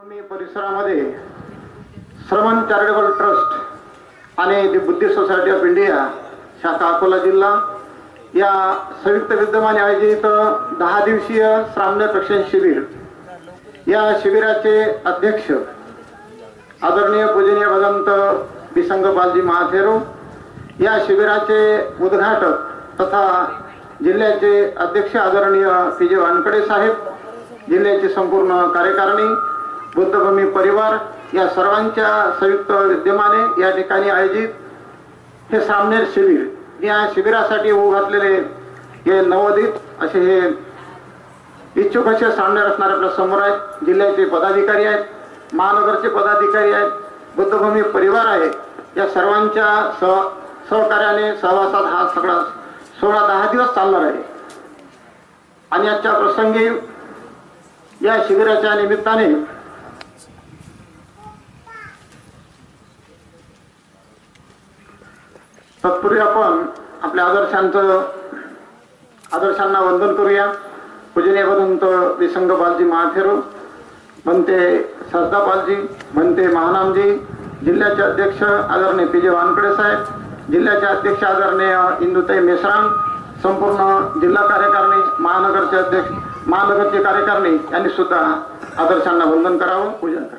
मी परिसरामध्ये श्रवण charitable trust आणि दी बुद्धिस्ट सोसायटी ऑफ इंडिया शाखा अकोला जिल्हा या संयुक्त विद्यमाने आयोजित 10 दिवसीय श्रावण प्रशिक्षण शिबिर या शिबिराचे अध्यक्ष आदरणीय पूजनीय भगवंत बिसंग बालजी महाथेरो, या शिबिराचे उद्घाटक तथा जिल्ह्याचे अध्यक्ष आदरणीय पी जे वानकडे साहेब, जिल्ह्याची संपूर्ण कार्यकारिणी, बुद्धभूमी परिवार या सर्वांच्या संयुक्त विद्यमाने या ठिकाणी आयोजित हे सामनेर शिबिर, या शिबिरासाठी होऊ घातलेले हे नवोदित असे हे इच्छुक असे सामनेर असणारे आपल्या समोर आहेत. जिल्ह्याचे पदाधिकारी आहेत, महानगरचे पदाधिकारी आहेत, बुद्धभूमी परिवार आहे. या सर्वांच्या सहकार्याने सहवासात हा सगळा सोहळा 10 दिवस चालणार आहे. आणि आजच्या प्रसंगी या शिबिराच्या निमित्ताने तत्पूर्वी आपण आपल्या आदर्शांना वंदन करूया. पूजनीय भगवंत बिसंग बालजी महाथेरो, म्हणते सरदा बालजी, म्हणते महानामजी, जिल्ह्याचे अध्यक्ष आदरणीय पी जे वानकडे साहेब, जिल्ह्याचे अध्यक्ष आदरणीय इंदुताई मेश्राम, संपूर्ण जिल्हा कार्यकारिणी, महानगरचे अध्यक्ष, महानगरचे कार्यकारिणी यांनी सुद्धा आदर्शांना वंदन करावं, पूजन करावं.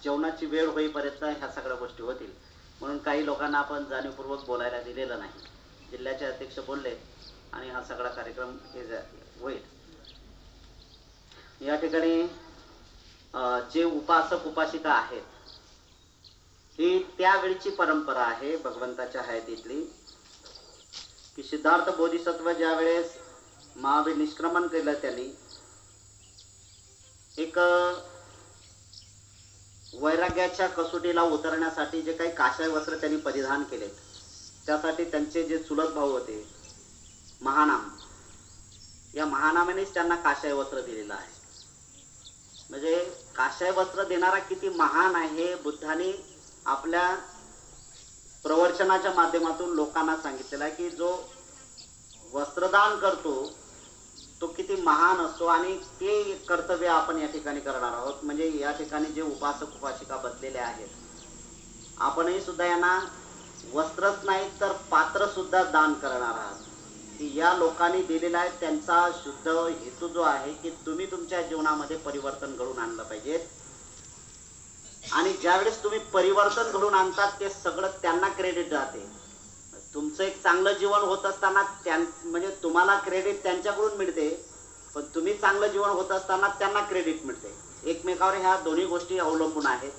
जेवणाची वेळ होईपर्यंत ह्या सगळ्या गोष्टी होतील म्हणून काही लोकांना आपण जाणीवपूर्वक बोलायला दिलेलं नाही. जिल्ह्याचे अध्यक्ष बोलले आणि हा सगळा कार्यक्रम होईल. या ठिकाणी जे उपासक उपासिका आहेत ही त्यावेळची परंपरा आहे भगवंताच्या हयातीतली, की सिद्धार्थ बोधिसत्व ज्या वेळेस महावीर निष्क्रमण केलं त्यांनी एक वैराग्याच्या कसोटीला उतरण्यासाठी जे काही काशाय वस्त्र त्यांनी परिधान केलेत, त्यासाठी त्यांचे जे चुलत भाऊ होते महानाम, या महानामानेच त्यांना काशाय वस्त्र दिलेलं आहे. म्हणजे काशाय वस्त्र देणारा किती महान आहे हे बुद्धाने आपल्या प्रवचनाच्या माध्यमातून लोकांना सांगितलेलं आहे की जो वस्त्रदान करतो तो किती महान असतो. आणि ते कर्तव्य आपण या ठिकाणी करणार आहोत. म्हणजे या ठिकाणी जे उपासक उपासिका बसलेले आहेत, आपणही सुद्धा यांना वस्त्रच नाही तर पात्र सुद्धा दान करणार आहात. की या लोकांनी दिलेला आहे त्यांचा शुद्ध हेतू जो आहे की तुम्ही तुमच्या जीवनामध्ये परिवर्तन घडवून आणलं पाहिजे. आणि ज्यावेळेस तुम्ही परिवर्तन घडवून आणतात ते सगळं त्यांना क्रेडिट जाते. तुमचं एक चांगलं जीवन होत असताना म्हणजे तुम्हाला क्रेडिट त्यांच्याकडून मिळते, पण तुम्ही चांगलं जीवन होत असताना त्यांना क्रेडिट मिळते. एकमेकावर ह्या दोन्ही गोष्टी अवलंबून आहेत.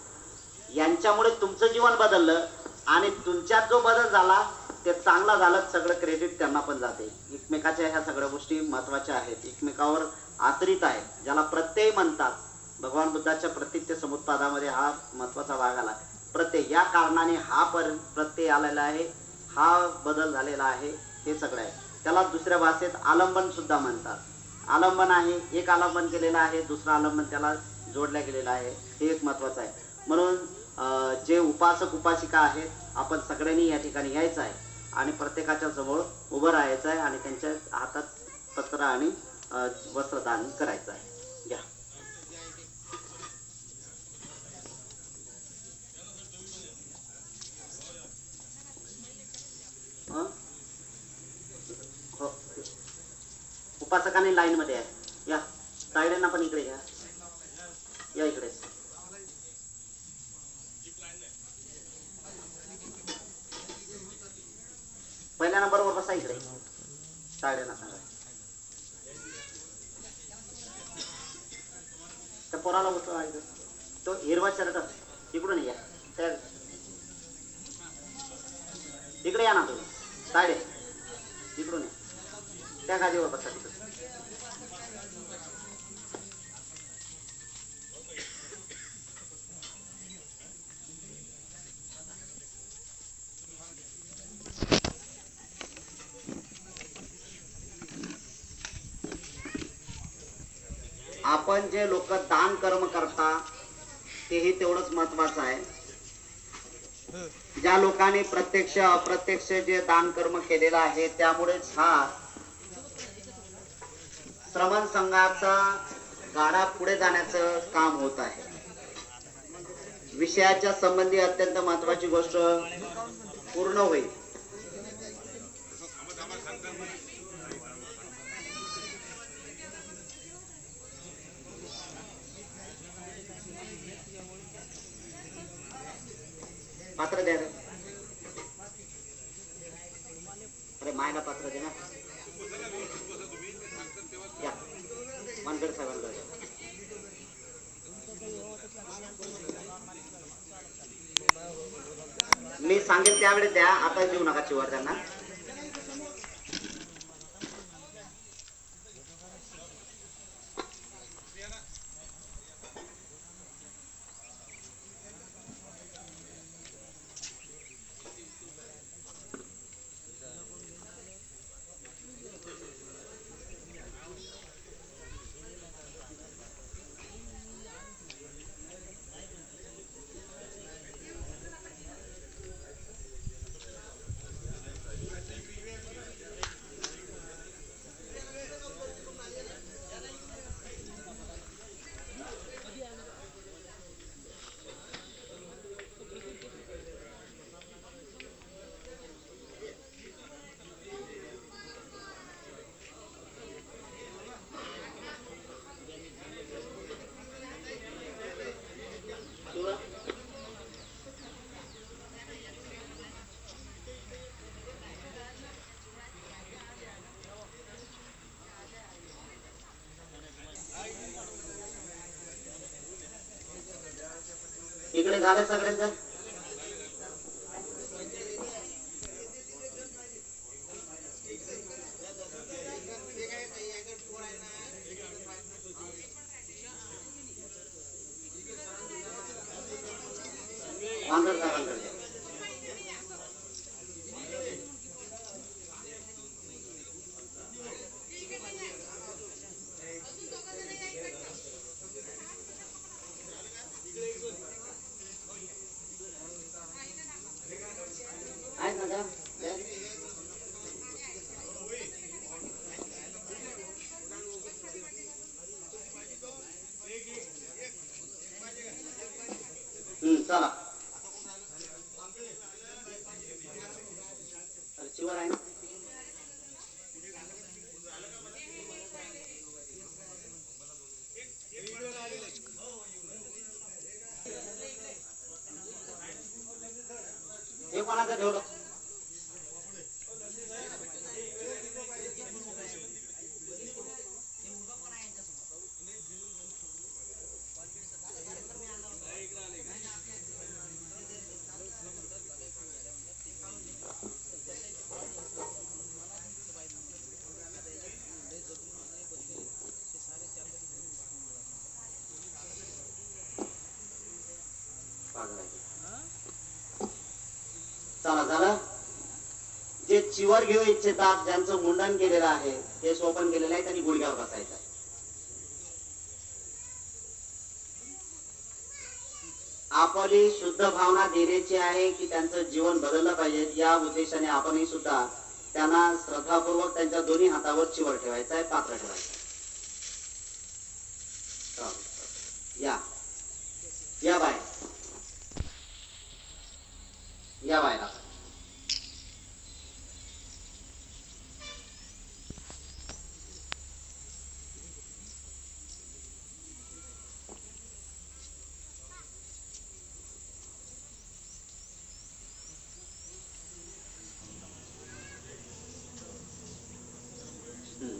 यांच्यामुळे तुमचं जीवन बदललं आणि तुमच्यात जो बदल झाला ते चांगला झालं, सगळं क्रेडिट त्यांना पण जाते. एकमेकाच्या ह्या सगळ्या गोष्टी महत्वाच्या आहेत, एकमेकावर आश्रित आहेत, ज्याला प्रत्यय म्हणतात. भगवान बुद्धाच्या प्रत्यय समुत्पादामध्ये हा महत्वाचा भाग आला. प्रत्यय या कारणाने हा प्रत्यय आलेला आहे, हा बदल झालेला आहे, हे सगळं आहे. त्याला दुसऱ्या भाषेत आलंबन सुद्धा म्हणतात. आलंबन आहे, एक आलंबन केलेलं आहे, दुसरं आलंबन त्याला जोडल्या गेलेलं आहे, हे एक महत्वाचं आहे. म्हणून जे उपासक उपासिका आहेत आपण सगळ्यांनी या ठिकाणी यायचं आहे आणि प्रत्येकाच्या जवळ उभं राहायचं आहे आणि त्यांच्या हातात पत्र आणि वस्त्रदान करायचं आहे. घ्या. हो, उपासकाने लाईन मध्ये आहे. या तायड्यांना पण इकडे घ्या, या इकडे. पहिल्या नंबरवर बसा इकडे. तायड्यांना सांगा त्या पोराला उचला. तो हिरवा शर्ट इकडून या, त्या इकडे या ना तुम्ही. तायडे इकडून या, त्या गादीवर बसा तिकडे. आपण जे लोक दान कर्म करता तेही तेवढंच महत्वाचं आहे. ज्या लोकांनी प्रत्यक्ष अप्रत्यक्ष जे दान कर्म केलेलं आहे त्यामुळेच हा श्रमण संघाचा गाडा पुढे जाण्याचं काम होत आहे. विषयाच्या संबंधी अत्यंत महत्वाची गोष्ट पूर्ण होईल. पात्र द्या. अरे मायला पात्र दे ना. या मानगड साहेबांकडे. मी सांगेन त्यावेळेस द्या, आता देऊ नका चिवर त्यांना. इकडे झाले सगळेजण. बांगर साहेबांकडे द्या. आहेत ना द्या. द्या. चला चिवर आहे ना. हे कोणाचं ठेवलं. चला झालं. जे चिवर घेऊ इच्छितात, ज्यांचं मुंडन केलेलं आहे, ते सोपन केलेलं आहे, त्यांनी गुडघ्यावर बसायचं आहे. आपली शुद्ध भावना देण्याची आहे की त्यांचं जीवन बदललं पाहिजे. या उद्देशाने आपणही सुद्धा त्यांना श्रद्धापूर्वक त्यांच्या दोन्ही हातावर चिवर ठेवायचा आहे, पात्र ठेवायचं. या या बाय या बायला.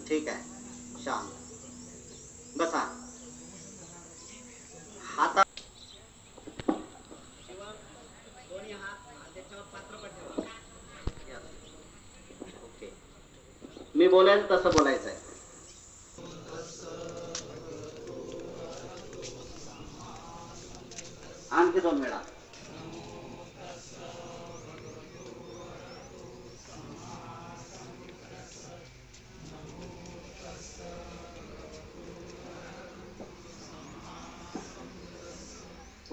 ठीक आहे, शांत बसा. हाता दोन्ही हात त्याच्यावर पात्रपट ठेवा. ओके, मी बोलेल तसं बोलायचं आहे. आणखी 2 वेळा.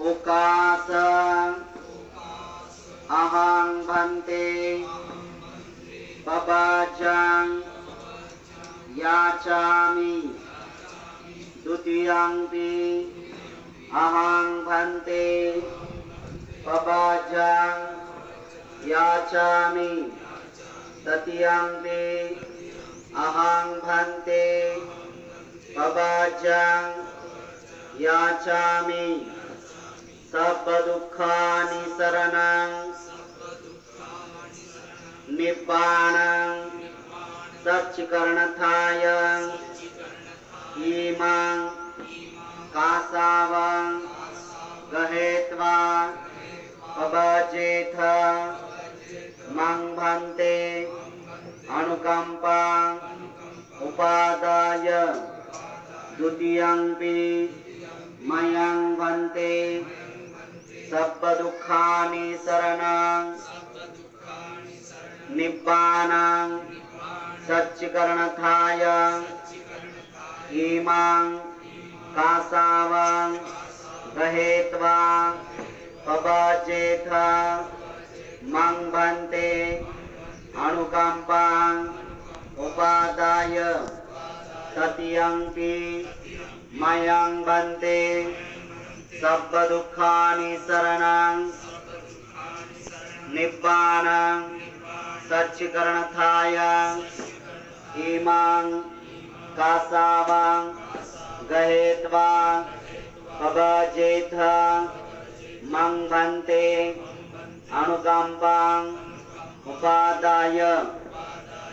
ओकास अहं भन्ते पबाजं याचामि द्वितीयंपि अहं भन्ते पबाजं याचामि तृतीयंपि अहं भन्ते पबाजं याचामि सर्व दुःखानि शरणं निब्बाणं सच्चिकर्णथाय इमं कासावं गहेत्वा पबजेथ मं भन्ते अनुकंपां उपादाय द्वितीयंपि मयं भन्ते सर्व दुःखानि शरणं निब्बाणं सच्चिकर्णथाय इमं कासावं गहेत्वा पबजेथ मं भन्ते अनुकंपां उपादाय तृतीयंपि मयं भन्ते सर्व दुःखानि शरणं निब्बाणं सच्चिकर्णथाय इमं कासावं गहेत्वा पबजेथ मं भन्ते अनुकंपां उपादाय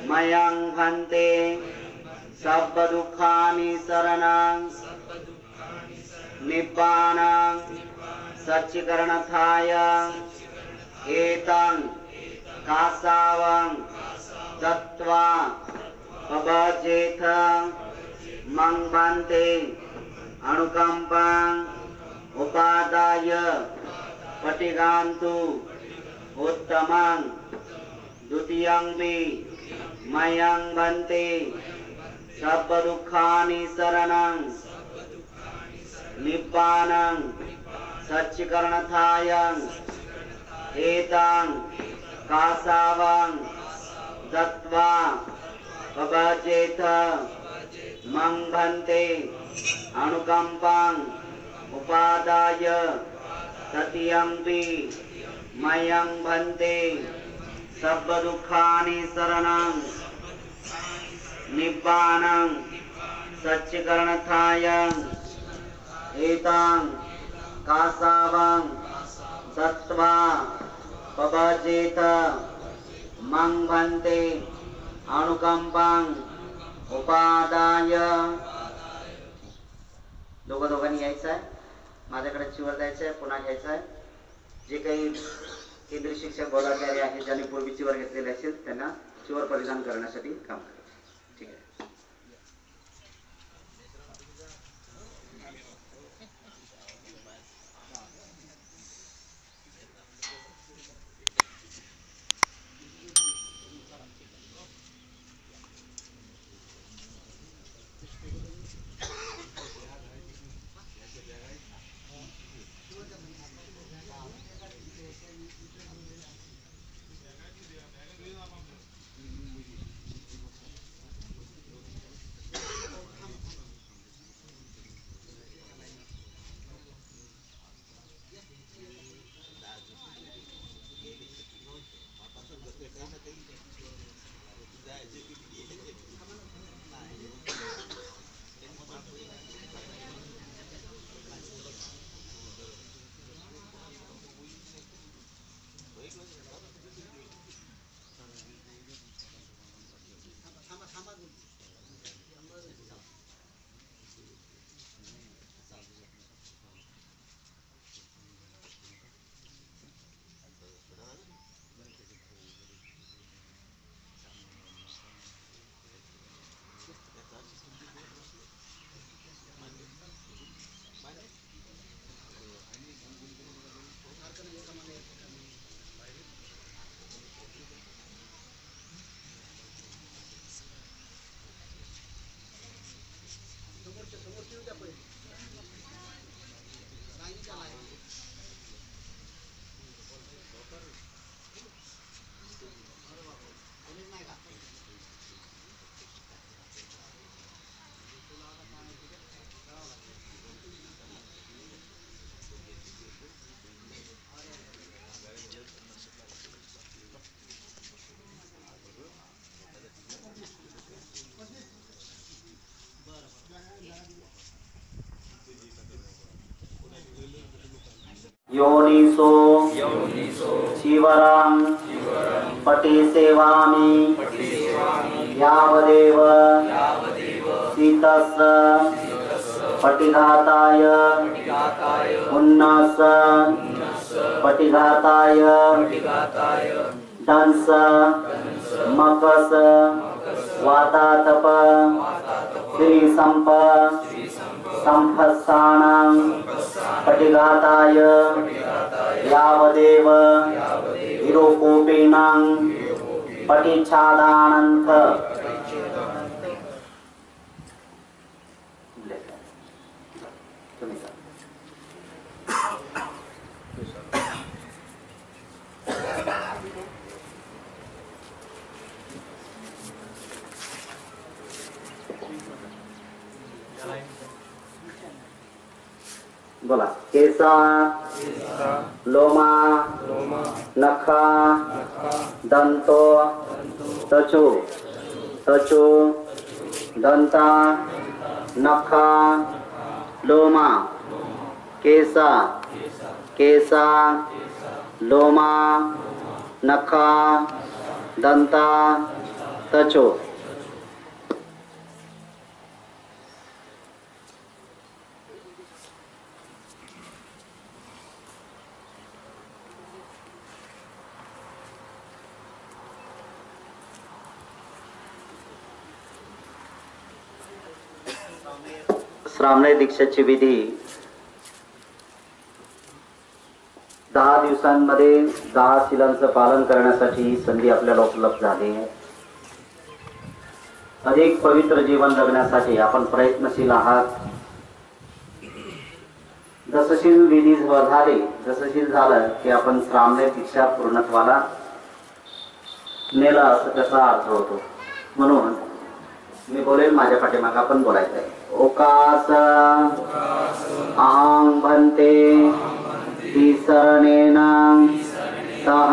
मयं भन्ते सर्व दुःखानि शरणं निब्बाणं सच्चिकर्णथाय एतं कासावं दत्त्वा पबजेथ मं भन्ते अनुकंपां उपादाय पटिगान्तु उत्तमं द्वितीयंपि मयं भन्ते सर्वदुःखानि शरणं निब्बानं सच्चिकरणथायं एतं कासावं दत्वा पवजेत मं भन्ते अनुकंपं उपादाय तृतीयंपि मयं भन्ते सर्वदुःखानि शरणं निब्बानं सच्चिकरणथायं एतं कासावं दत्वा पवजेत मं भन्ते अनुकंपं उपादाय. दोघांनी यायचं आहे. माझ्याकडे चिवर द्यायचं आहे, पुन्हा घ्यायचं आहे. जे काही केंद्रीय शिक्षक बोधाचार्य आहेत ज्यांनी पूर्वी चिवर घेतलेले असेल त्यांना चिवर परिधान करण्यासाठी काम करायचं. ठीक आहे. योनिसो शिवरं पटिसेवामि यावदेव सीतस्य पटिघाताय उन्नस पटिघाताय दंस मकस वातातप श्रीसंप संफस्सानं पटिघाताय यावदेव विरूपोपेनं पटिच्छादानन्थ. बोला. केसा लोमा नखा दंतो त्वचो दंता नखा लोमा केसा लोमा नखा दंता त्वचो. श्रामणे दीक्षेची विधी 10 दिवसांमध्ये 10 शिलांचं पालन करण्यासाठी ही संधी आपल्याला उपलब्ध झाली आहे. अधिक पवित्र जीवन जगण्यासाठी आपण प्रयत्नशील आहात. जसशील विधी झाले, जसशील झालं की आपण श्रामणे दीक्षा पूर्णत्वाला नेला असं त्याचा अर्थ होतो. म्हणून मी बोलेल, माझ्या पाठीमागे आपण बोलायचं आहे. ओकास अहं भन्ते तिसरणेन सह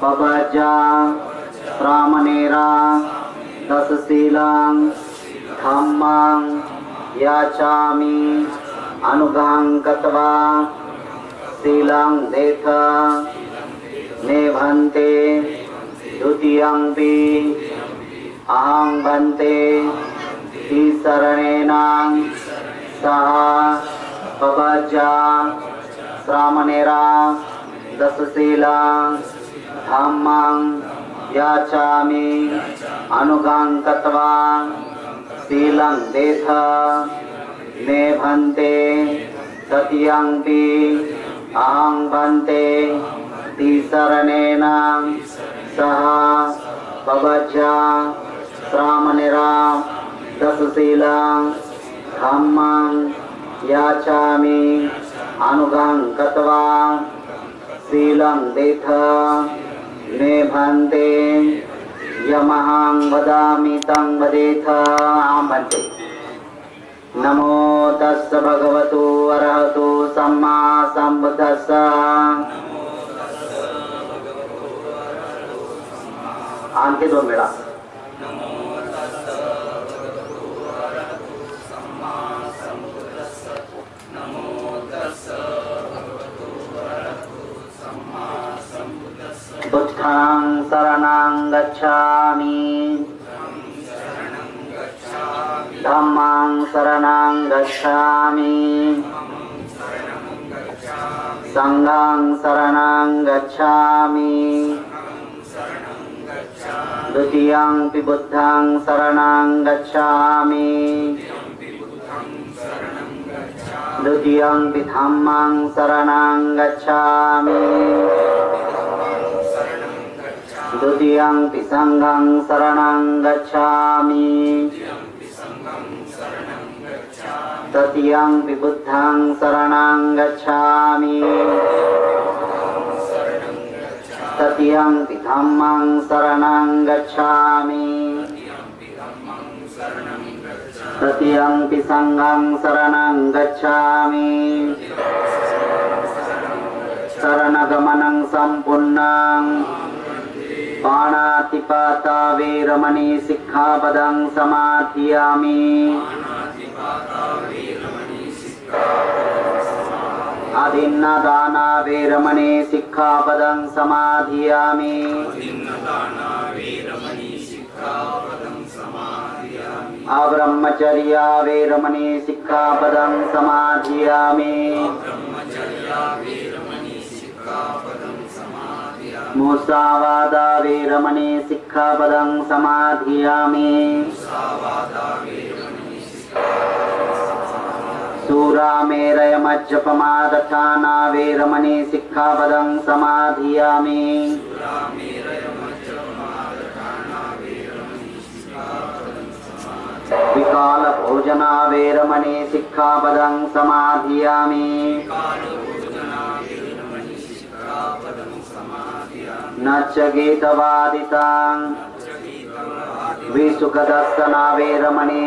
पवजा रामनेरा दशशीलं धम्मं याचामि अनुगां गत्वा शीलं देथ नेभन्ते द्वितीयंपि अहं भन्ते तिसरणेन सह पवजा रामनेरा दशशीलं धम्मं याचामि अनुगां गत्वा शीलं देथ नेभन्ते तृतीयंपि अहं भन्ते तिसरणेन सह पवजा रामनेरा दशशीलं धम्मं याचामि अनुगां गत्वा शीलं देथ नेभन्ते यमहं वदामि तं वदेथ. अहं भन्ते. नमो तस्स भगवतो अरहतो सम्मा सम्बुद्धस्स. आणखी 2 वेळा. बुद्धं शरणं गच्छामि, धम्मं शरणं गच्छामि, संघं शरणं गच्छामि, द्वितीयंपि बुद्धं शरणं गच्छामि, द्वितीयंपि धम्मं शरणं गच्छामि, द्वितीयंपि संघं शरणं गच्छामि, तृतीयंपि बुद्धं शरणं गच्छामि, तृतीयंपि धम्मं शरणं गच्छामि, तृतीयंपि संघं शरणं गच्छामि. शरणगमनं सम्पूर्णं पाणातिपाता वेरमणि सिक्खापदं समाधियामि. अदिन्नदाना वेरमणि सिक्खापदं समाधियामि. अब्रह्मचर्या वेरमणि सिक्खापदं समाधियामि. मुसावादा वेरमणि सिक्खापदं समाधियामि. सूरामेरय मज्जपमादथाना वेरमणि सिक्खापदं समाधियामि. विकाल भोजना वेरमणि सिक्खापदं समाधियामि. नच्चगीतवादितां विसुखदर्शना वेरमणि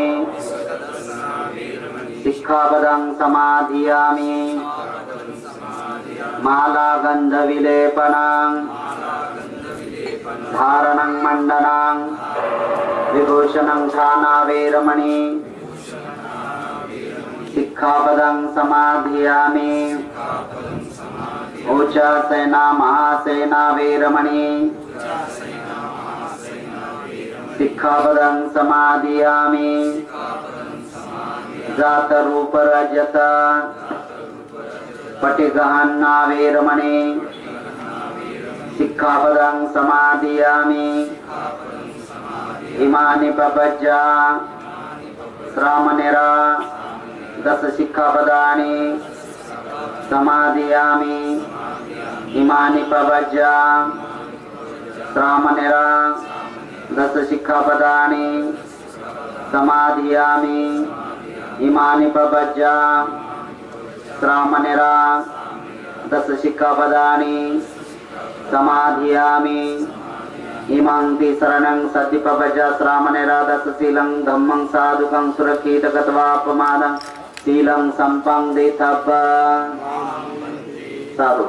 सिक्खापदं समाधियामि. मालागन्धविलेपनं धारणं मण्डनं विभूषणं ध्याना वेरमणि सिक्खापदं समाधियामि. उच्चसेना महासेना वेरमणि सिक्खापदं समाधियामि. जातरूप रजत पटिगहना वेरमणि सिक्खापदं समाधियामि. इमानि पपज्जा श्रामनेरा दश सिक्खापदानि समाधियामि. इमानि प्रभज्य श्रामणेरा दश शिक्षापदानि समाधियामि इमानि प्रभज्य श्रामणेरा दश शिक्षापदानि समाधियामि इमं ति शरणं सतिपभज श्रामणेरा दशशीलं धम्मं साधुकं सुरक्षित गत्वा प्रमादं शीलं संपं देथब साधु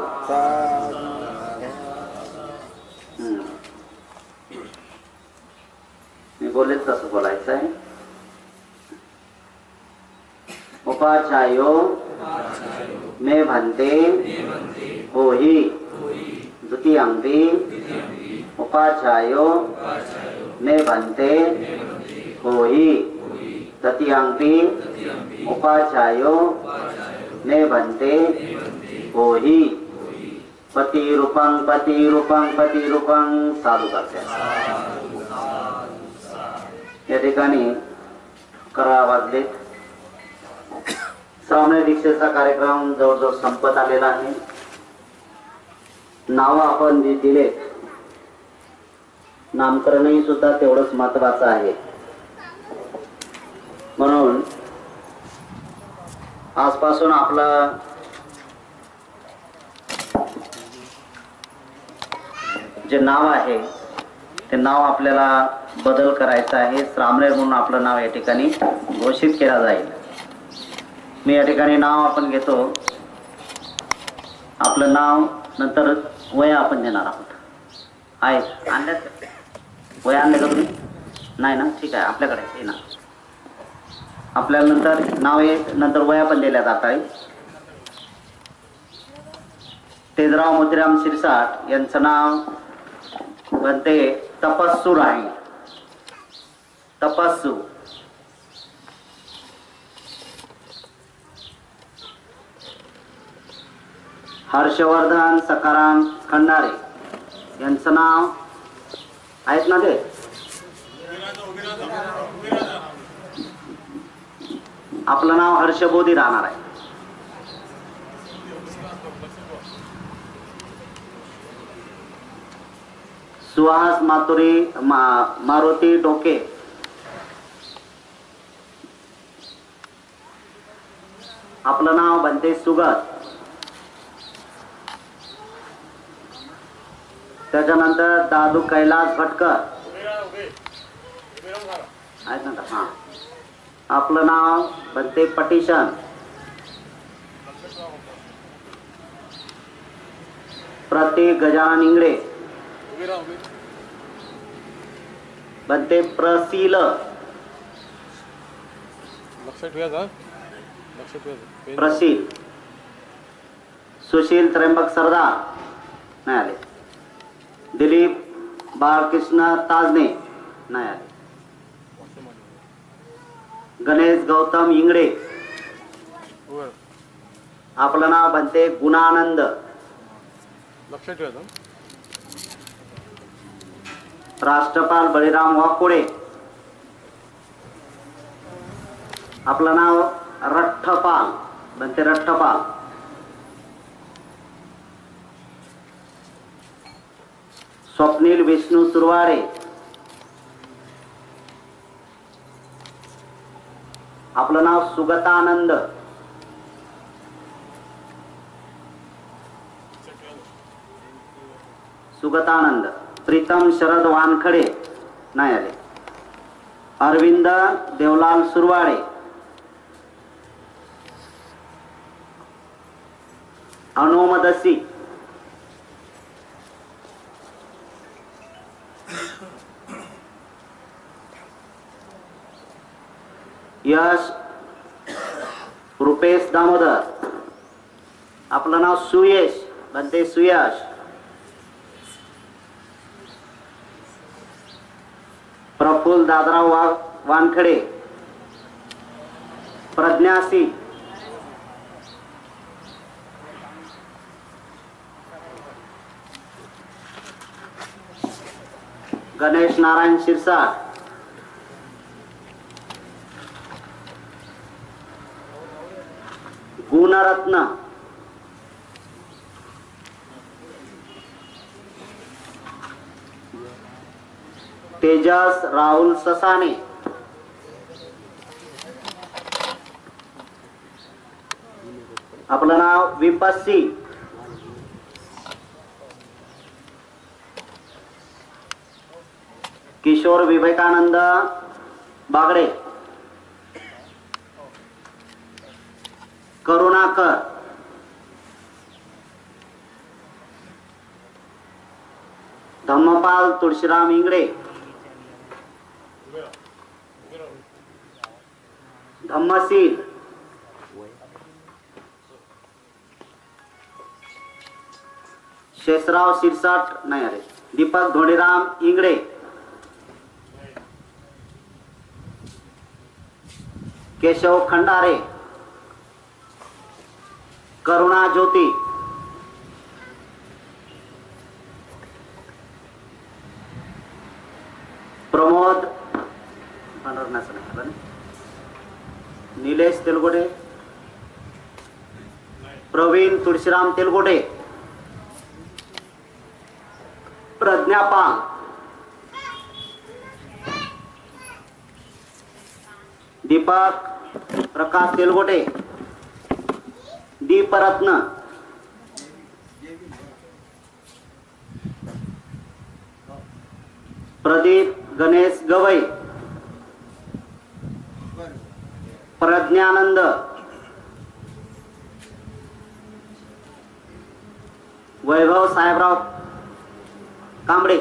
मी बोलेत तसं बोलायचं आहे. उपाचायो मे भन्ते होही द्वितीयांती उपाचायो मे भन्ते होही तृतीयांती उपाचायो मे भन्ते होही पति रूपं साधू करते. या ठिकाणी 11 वाजले. श्रावणी दीक्षेचा कार्यक्रम जवळजवळ संपत आलेला आहे. नाव आपण जे दिले नामकरणही सुद्धा तेवढंच महत्वाचं आहे. म्हणून आजपासून आपलं जे नाव आहे ते नाव आपल्याला बदल करायचं आहे. श्रामणेर म्हणून आपलं नाव या ठिकाणी घोषित केलं जाईल. मी या ठिकाणी नाव आपण घेतो. आपलं नाव नंतर वया आपण देणार आहोत. आहे आणल्यात वया आणले का तुम्ही? नाही ना, ठीक आहे, आपल्याकडे आहे ना. आपल्याला नंतर नाव आहे, नंतर वया पण दिल्या जात आहे. तेजराव मोतीराम शिरसाट यांचं नाव बनते तपस्सू राहील. तपस्सू. हर्षवर्धन सकाराम खंडारे यांचं नाव आहेत ना ते? आपलं नाव हर्षबोधी राहणार आहे. सुहास मारुती डोके आपलं नाव बनते सुगत. त्याच्यानंतर दादू कैलास भटकर आहेत ना? हा, आपलं नाव बनते पटिशन. प्रतीक गजानन इंगळे बनते प्रसील. प्रसील. सुशील त्र्यंबक सरदार नाही आले. दिलीप बाळकृष्ण ताजने नाही आले. गणेश गौतम इंगडे आपलं नाव बनते गुणानंद. लक्षात ठेवा. राष्ट्रपाल बळीराम वाकोडे आपलं नाव रठ्ठपाल बनते रठ्ठपाल. स्वप्नील विष्णू सुरवाडे आपलं नाव सुगतानंद. सुगतानंद. प्रीतम शरद वानखडे नाही आले. अरविंद देवलाल सुरवाडे. अनुमदसी. यश रुपेश दामोदर आपलं नाव सुयश बनते सुयश. प्रफुल्ल दादराव वानखडे प्रज्ञासी. गणेश नारायण शिरसाट. गुणरत्न तेजस राहुल ससाने, आपलं नाव विपस्सी, किशोर विवेकानंद बागडे, करुणाकर, धम्मपाल तुळशीराम इंगडे, धम्मशील, शेषराव शिरसाट नाही अरे, दीपक धोंडीराम इंगडे, केशव खंडारे, करुणा ज्योती, प्रमोद निलेश तेलगोडे, प्रवीण तुळशीराम तेलगोडे, प्रज्ञापाल, दीपक प्रकाश तेलगोटे, दीपरत्न, प्रदीप गणेश गवई, प्रज्ञानंद, वैभव साहेबराव कांबळे,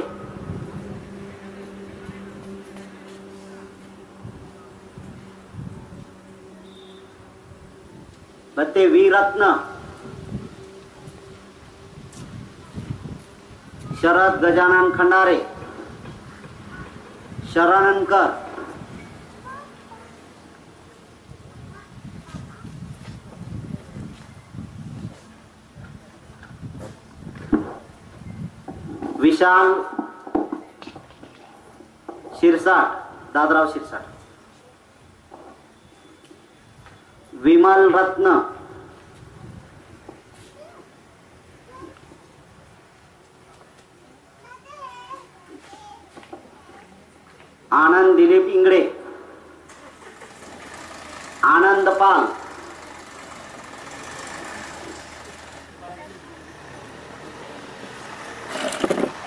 बत्ते वीरत्न, शरद गजानन खंडारे, शरणनकर, विशाल शिरसाट, दादराव शिरसाट, विमल रत्न, आनंद दिलीप इंगडे, आनंद पाल,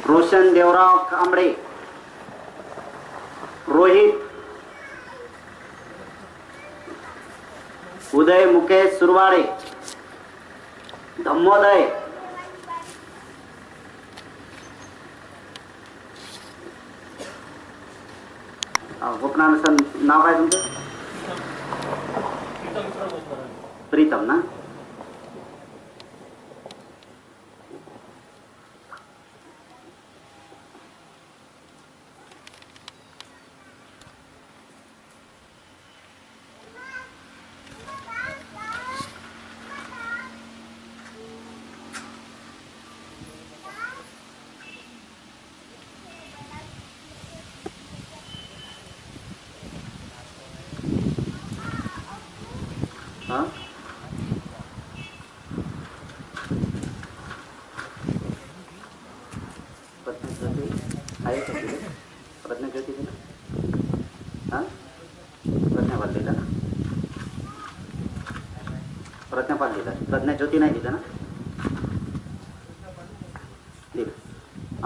रोशन देवराव कांबळे, रोहित, उदय मुकेश सुरवाडे, धम्मोदय, गोपनाथ नाव काय तुमचं? प्रीतम ना? प्रज्ञाज्योती दिला, प्रज्ञापाल दिला ना, प्रज्ञापाल दिला, प्रज्ञाज्योती नाही दिला ना, दिला.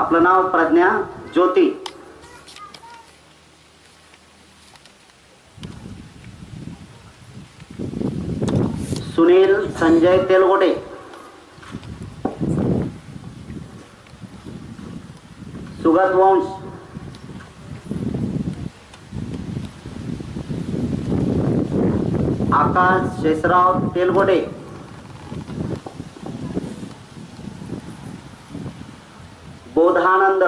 आपलं नाव प्रज्ञा ज्योती, सुनील संजय तेलगोटे, सुगत वंश, आकाश शेषराव तेलगोटे, बोधानंद,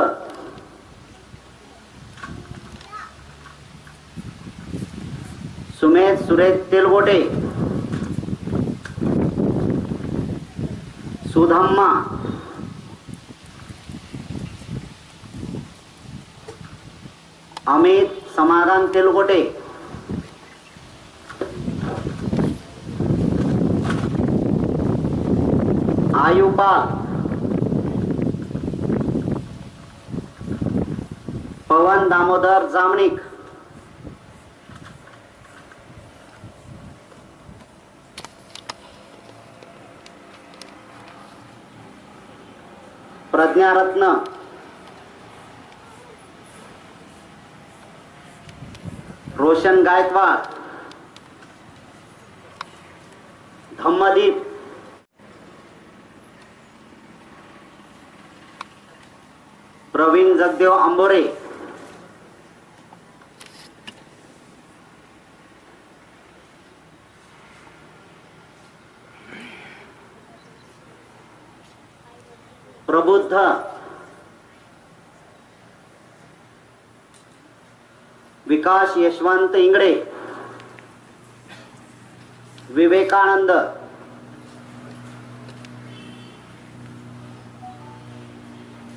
सुमेध सुरेश तेलगोटे, सुधम्मा, अमित समाधान तेलगोटे, आयुपाल, पवन दामोदर जामनिक, प्रज्ञारत्न रोशन गायकवाड, धम्मदीप प्रवीण जगदेव आंबोरे, प्रबुद्ध विकास यशवंत इंगडे, विवेकानंद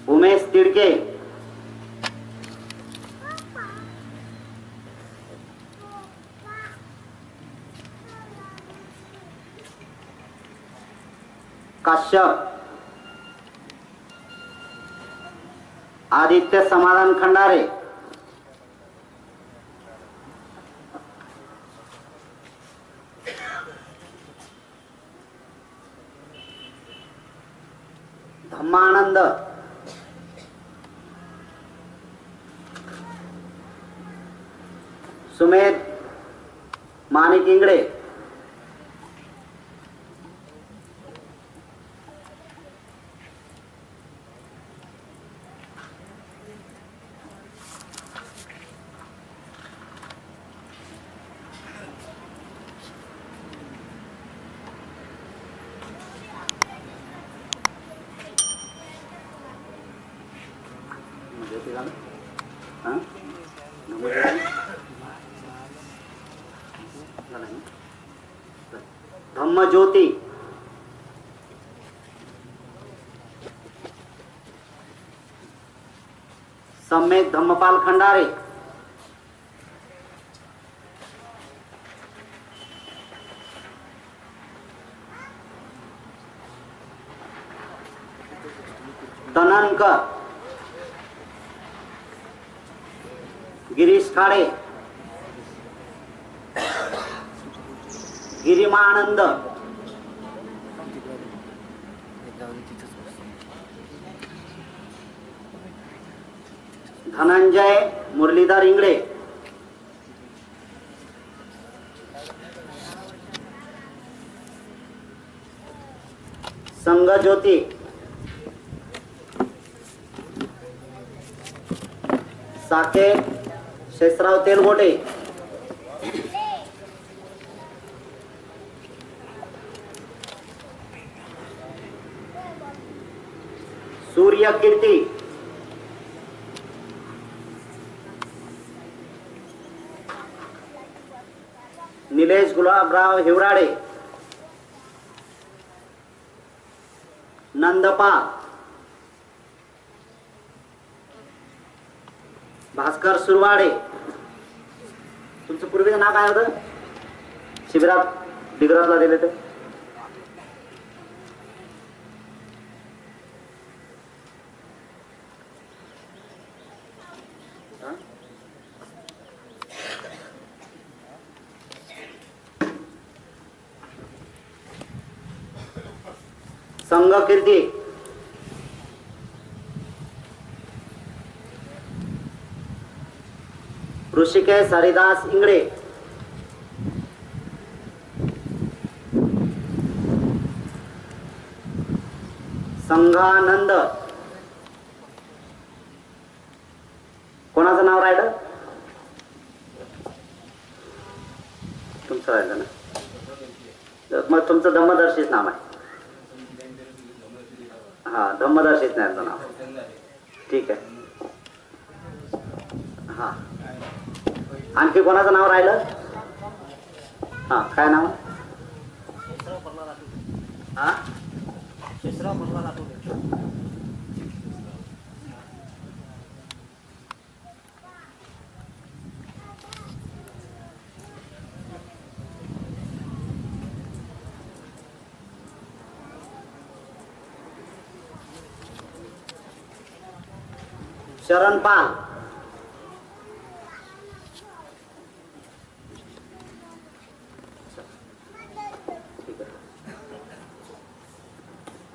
उमेश तिडके, काश्यप आदित्य समाधान खंडारे, धम्मानंद सुमेध माणिक इंगडे, धम्मज्योती सम्यक धम्मपाल खंडारे, तननकर गिरीश खाडे, गिरिमानंद धनंजय मुरलीधर इंगळे, संगज्योती साकेत शेषराव तेलगोटे, सूर्य कीर्ती निलेश गुलाबराव हिवराडे, नंदपाल भास्कर सुरवाडे. तुमचं पूर्वीचं नाव काय होतं? शिबिरात डिग्रजला दिले ते संघ कीर्ती ऋषिकेश हरिदास इंगळे, संघानंद. कोणाचं नाव राहिलं? तुमचं राहिलं ना? मग तुमचं धम्मदर्शीच नाव आहे. हा, धम्मदर्शीच नाही नाव. ठीक आहे. हा, आणखी कोणाचं नाव राहिलं? हा, काय नाव? हा, शरणपाल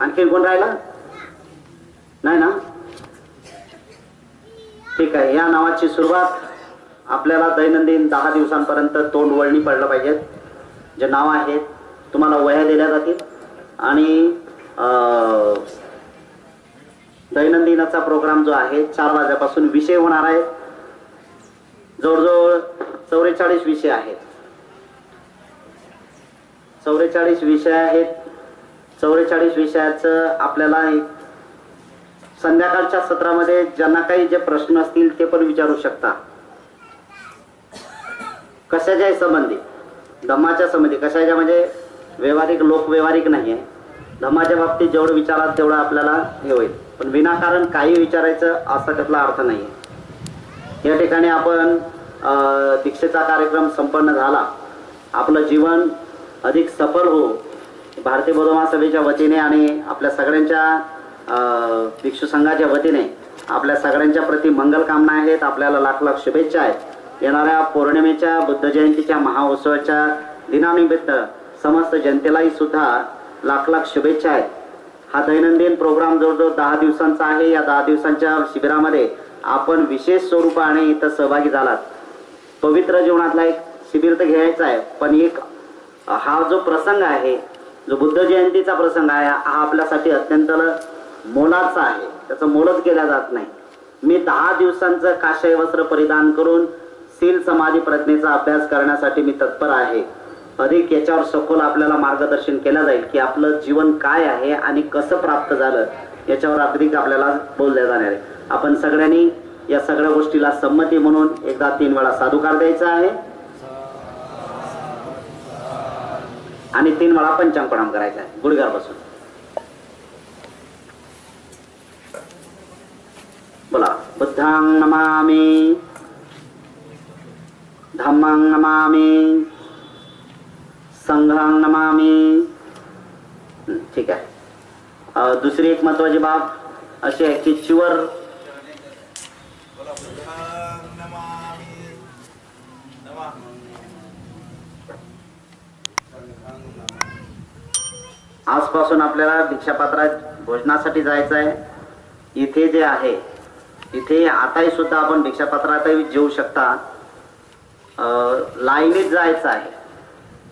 आणखी कोण राहिला नाही ना? ठीक आहे. या नावाची सुरुवात आपल्याला दैनंदिन 10 दिवसांपर्यंत तोंड वळणी पडलं पाहिजे. जे नाव आहेत तुम्हाला वह्या दिल्या जातील आणि दैनंदिनाचा प्रोग्राम जो आहे 4 वाजल्यापासून विषय होणार आहे. जवळजवळ 44 विषय आहेत. 44 विषय आहेत. 44 विषयाचं आपल्याला संध्याकाळच्या सत्रामध्ये ज्यांना काही जे प्रश्न असतील ते पण विचारू शकता. कशाच्या संबंधी? धम्माच्या संबंधी. कशाच्या म्हणजे व्यवहारिक, लोकव्यवहारिक नाही आहे. धम्माच्या बाबतीत जेवढं विचाराल तेवढं आपल्याला हे होईल, पण विनाकारण काही विचारायचं असा त्यातला अर्थ नाही आहे. या ठिकाणी आपण दीक्षेचा कार्यक्रम संपन्न झाला. आपलं जीवन अधिक सफल हो भारतीय बौद्ध महासभेच्या वतीने आणि आपल्या सगळ्यांच्या भिक्षू संघाच्या वतीने आपल्या सगळ्यांच्या प्रति मंगल कामना आहेत. आपल्याला लाख लाख शुभेच्छा आहेत. येणाऱ्या पौर्णिमेच्या बुद्ध जयंतीच्या महाउत्सवाच्या दिनानिमित्त समस्त जनतेलाही सुद्धा लाख लाख शुभेच्छा आहेत. हा दैनंदिन प्रोग्राम जवळजवळ 10 दिवसांचा आहे. या 10 दिवसांच्या शिबिरामध्ये आपण विशेष स्वरूपाने इथं सहभागी झालात. पवित्र जीवनातला एक शिबिर तर घ्यायचा आहे, पण एक हा जो प्रसंग आहे, जो बुद्ध जयंतीचा प्रसंग आहे, हा आपल्यासाठी अत्यंत मोलाचा आहे. त्याचं मोलच केला जात नाही. मी 10 दिवसांचं काषाय वस्त्र परिधान करून शील समाधी प्रज्ञेचा अभ्यास करण्यासाठी मी तत्पर आहे. अधिक याच्यावर सखोल आपल्याला मार्गदर्शन केलं जाईल की आपलं जीवन काय आहे आणि कसं प्राप्त झालं याच्यावर अधिक आपल्याला बोलल्या जाणार आहे. आपण सगळ्यांनी या सगळ्या गोष्टीला संमती म्हणून एकदा 3 वेळा साधुकार द्यायचा आहे आणि 3 वेळा पंचांग प्रणाम करायचा आहे गुडघ्यावर बसून. बोला. बुद्धां नमामि, धम्मां नमामि, संघां नमामि. ठीक आहे. दुसरी एक महत्वाची बाब अशी आहे की चिवर आजपासून आपल्याला दीक्षापात्रात भोजनासाठी जायचं आहे. इथे जे आहे इथे आताही सुद्धा आपण दीक्षापात्रातही जेवू शकता. लाईनीत जायचं आहे.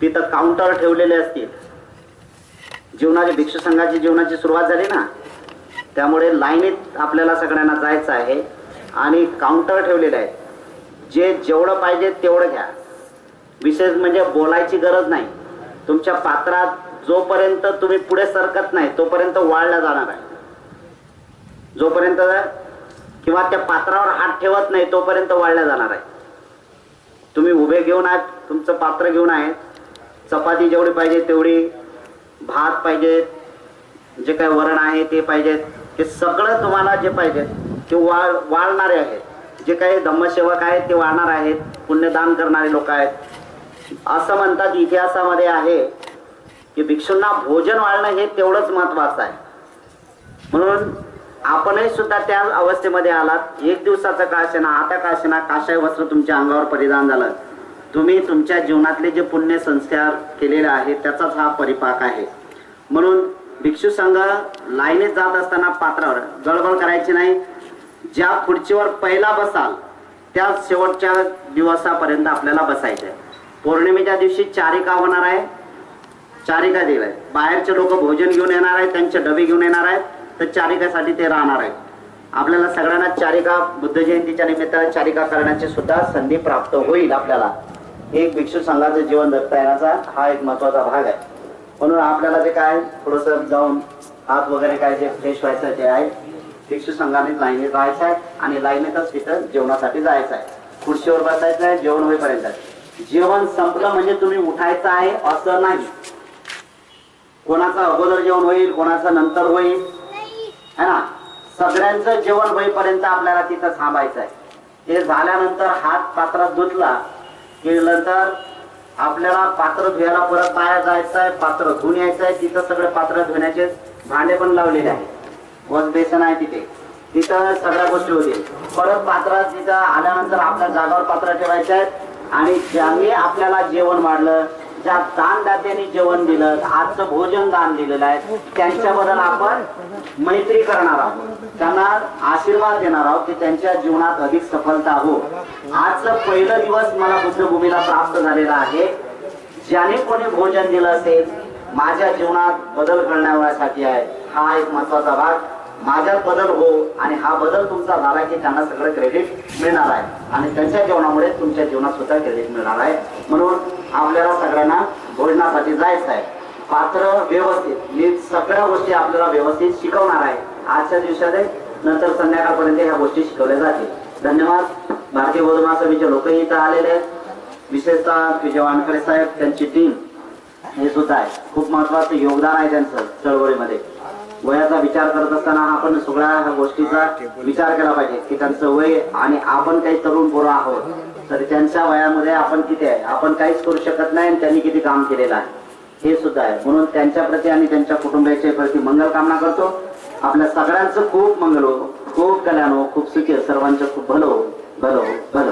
तिथं काउंटर ठेवलेले असतील. जीवनाची भिक्षू संघाची जीवनाची सुरुवात झाली ना, त्यामुळे लाईनीत आपल्याला सगळ्यांना जायचं आहे आणि काउंटर ठेवलेले आहेत. जे जेवढं पाहिजे तेवढं घ्या. विशेष म्हणजे बोलायची गरज नाही. तुमच्या पात्रात जोपर्यंत तुम्ही पुढे सरकत नाही तोपर्यंत वाळल्या जाणार आहे. जोपर्यंत किंवा त्या पात्रावर हात ठेवत नाही तोपर्यंत वाळल्या जाणार आहे. तुम्ही उभे घेऊन आहेत, तुमचं पात्र घेऊन आहे, चपाती जेवढी पाहिजे तेवढी, भात पाहिजे, जे काही वरण आहे ते पाहिजेत, ते सगळं तुम्हाला जे पाहिजे ते वाळणारे आहेत. जे काही धम्मसेवक आहेत ते वाळणार आहेत, पुण्यदान करणारे लोक आहेत. असं म्हणतात इतिहासामध्ये आहे की भिक्षूंना भोजन वाळणं हे तेवढंच महत्वाचं आहे. म्हणून आपणही सुद्धा त्या अवस्थेमध्ये आलात. 1 दिवसाचा का असेना, आता का असेना, काषाय वस्त्र तुमच्या अंगावर परिधान झालं. तुम्ही तुमच्या जीवनातले जे पुण्य संस्कार केलेले आहेत त्याचाच हा परिपाक आहे. म्हणून भिक्षू संघ लाईनीत जात असताना पात्रावर गडबड करायची नाही. ज्या खुर्चीवर पहिला बसाल त्या शेवटच्या दिवसापर्यंत आपल्याला बसायचं. पौर्णिमेच्या दिवशी चारिका होणार आहे. चारिका दिलाय. बाहेरचे लोक भोजन घेऊन येणार आहेत, त्यांचे डबे घेऊन येणार आहेत, तर चारिकासाठी ते राहणार आहेत. आपल्याला सगळ्यांना चारिका बुद्ध जयंतीच्या निमित्ताने चारिका करण्याची सुद्धा संधी प्राप्त होईल. आपल्याला एक भिक्षू संघाचं जीवन जगता येण्याचा हा एक महत्वाचा भाग आहे. म्हणून आपल्याला जे काय थोडंसं जाऊन हात वगैरे काय जे फ्रेश व्हायचं ते आहे, भिक्षू संघाने लाईनीत राहायचं आहे आणि लाईनीतच तिथं जेवणासाठी जायचं आहे. खुर्चीवर बसायचं आहे जेवण होईपर्यंत. जेवण संपलं म्हणजे तुम्ही उठायचं आहे असं नाही. कोणाचं अगोदर जेवण होईल, कोणाचं नंतर होईल, है ना. सगळ्यांचं जेवण होईपर्यंत आपल्याला तिथं थांबायचं आहे. ते झाल्यानंतर हात पात्रात धुतला की नंतर आपल्याला पात्र धुयाला परत बाहेर जायचं आहे, पात्र धुवून यायचं आहे. तिथं सगळे पात्र धुण्याचे भांडे पण लावलेले आहेत. वॉश बेसन आहे तिथे, तिथं सगळ्या गोष्टी होतील. परत पात्रात तिथं आल्यानंतर आपल्या जागावर पात्र ठेवायचे आहेत आणि ज्याने आपल्याला जेवण वाढलं, ज्या दानदात्यांनी जेवण दिलं, आजचं भोजन दान दिलेलं आहे, त्यांच्याबद्दल आपण मैत्री करणार आहोत, त्यांना आशीर्वाद देणार आहोत की त्यांच्या जीवनात अधिक सफलता हो. आजचं पहिलं दिवस मला बुद्धभूमीला प्राप्त झालेला आहे. ज्याने कोणी भोजन दिलं असेल, माझ्या जीवनात बदल घडण्यासाठी आहे. हा एक महत्वाचा भाग. माझ्यात बदल हो आणि हा बदल तुमचा झाला की त्यांना सगळं क्रेडिट मिळणार आहे आणि त्यांच्या जीवनामुळे तुमच्या जीवनात सुद्धा क्रेडिट मिळणार आहे. म्हणून आपल्याला सगळ्यांना भोजनासाठी जायचं आहे. पात्र व्यवस्थित, मी सगळ्या गोष्टी आपल्याला व्यवस्थित शिकवणार आहे आजच्या दिवसात. नंतर संध्याकाळपर्यंत ह्या गोष्टी शिकवल्या जातील. धन्यवाद. भारतीय बौद्ध महासभेचे लोकही इथं आलेले आहेत, विशेषतः विजय वानखडे साहेब, त्यांची टीम हे सुद्धा आहे. खूप महत्वाचं योगदान आहे त्यांचं चळवळीमध्ये. वयाचा विचार करत असताना आपण सगळ्या गोष्टीचा विचार केला पाहिजे की त्यांचं वय आणि आपण काही तरुण पोरं आहोत, तर त्यांच्या वयामध्ये आपण किती आहे, आपण काहीच करू शकत नाही आणि त्यांनी किती काम केलेलं आहे हे सुद्धा आहे. म्हणून त्यांच्या प्रती आणि त्यांच्या कुटुंबियाच्या प्रती मंगल कामना करतो. आपल्या सगळ्यांचं खूप मंगल हो, खूप कल्याण हो, खूप सुखी हो, सर्वांचं खूप भलं हो, भलं हो, भलं.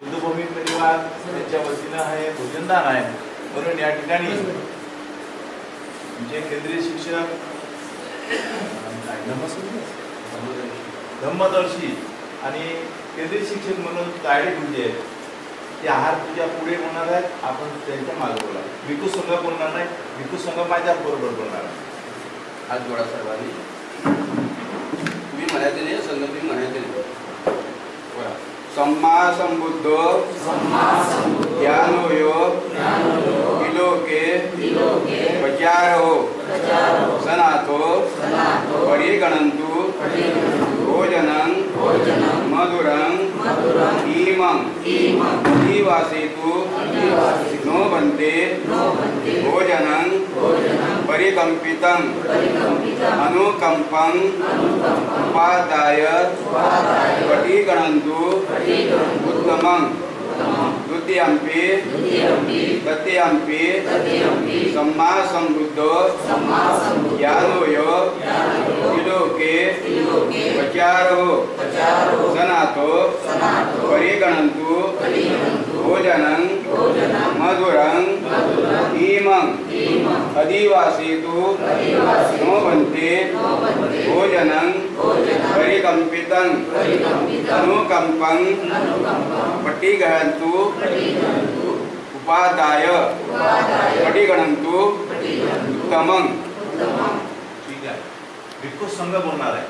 बुद्धभूमी परिवार त्यांच्या वतीनं आहे भोजनदान आहे. म्हणून या ठिकाणी जे केंद्रीय शिक्षक धम्मदर्शी आणि केंद्रीय शिक्षक म्हणून तायडे गुरुजी आहेत, ते आहार पूजा पुढे होणार आहेत. आपण त्यांच्या मागे बोला. भिक्खू संघ बोलणार नाही, भिक्खू संघ माझ्या बरोबर बोलणार आहे. हात जोडा सर्वांनी. मी म्हणायचे संघ तुम्ही म्हणायचे. सम्मा संबुद्धो ज्ञानोयो विलोके प्रचारो सनातो परिगणन्तु भोजनं मधुरं ईमं अधिवासेतु नो बन्ते भोजनं परिकम्पितं अनुकम्पं उपादाय पटिगणन्तु उत्तमं द्वितीयंपि तृतीयंपि सम्मा संबुद्धो ज्ञानोयो विलोके प्रचारो सनातो परिगणन्तु भोजनं मधुरं ईमं अधिवासेतु नो बन्ते भोजनं परिकम्पितं अनुकम्पं पटिगणन्तु उपादाय पटिगणन्तु उत्तमं. ठीक आहे. भिक्खू संघ बोलणार आहे,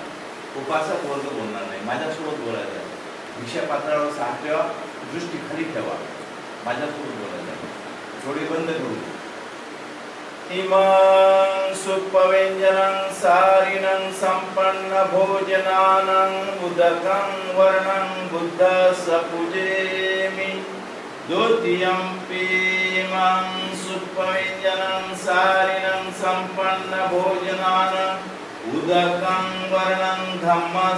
उपासक वर्ग बोलणार नाही. माझ्यासोबत बोलायचं आहे. भिक्षा पात्रावर साथ ठेवा, दृष्टी खाली ठेवा, माझ्यासोबत बोलायचं आहे. थोडी बंद करू. इमं सुपव्यञ्जनं सारिणं सम्पन्न भोजनानं उदकं वर्णं बुद्धस्य पूजेमि. द्वितीयंपि इमं सुपव्यञ्जनं सारिणं सम्पन्न भोजनानं उदकं वर्णं धम्मस्य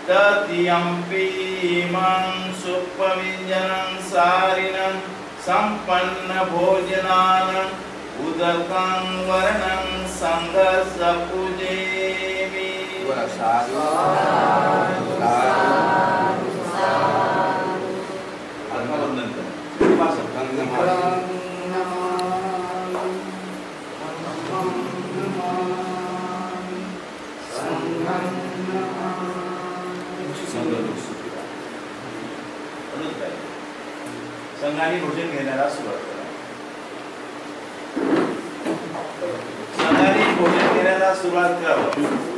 तत्यंपि इमं सुपविञ्जनं सारिणं सम्पन्न भोजनानं उदकं वर्णं संघस्य पूजेमि। साधु वंदन कर। संघाने भोजन घेण्याला सुरुवात करा। संघाने भोजन घेण्याला सुरुवात करावं।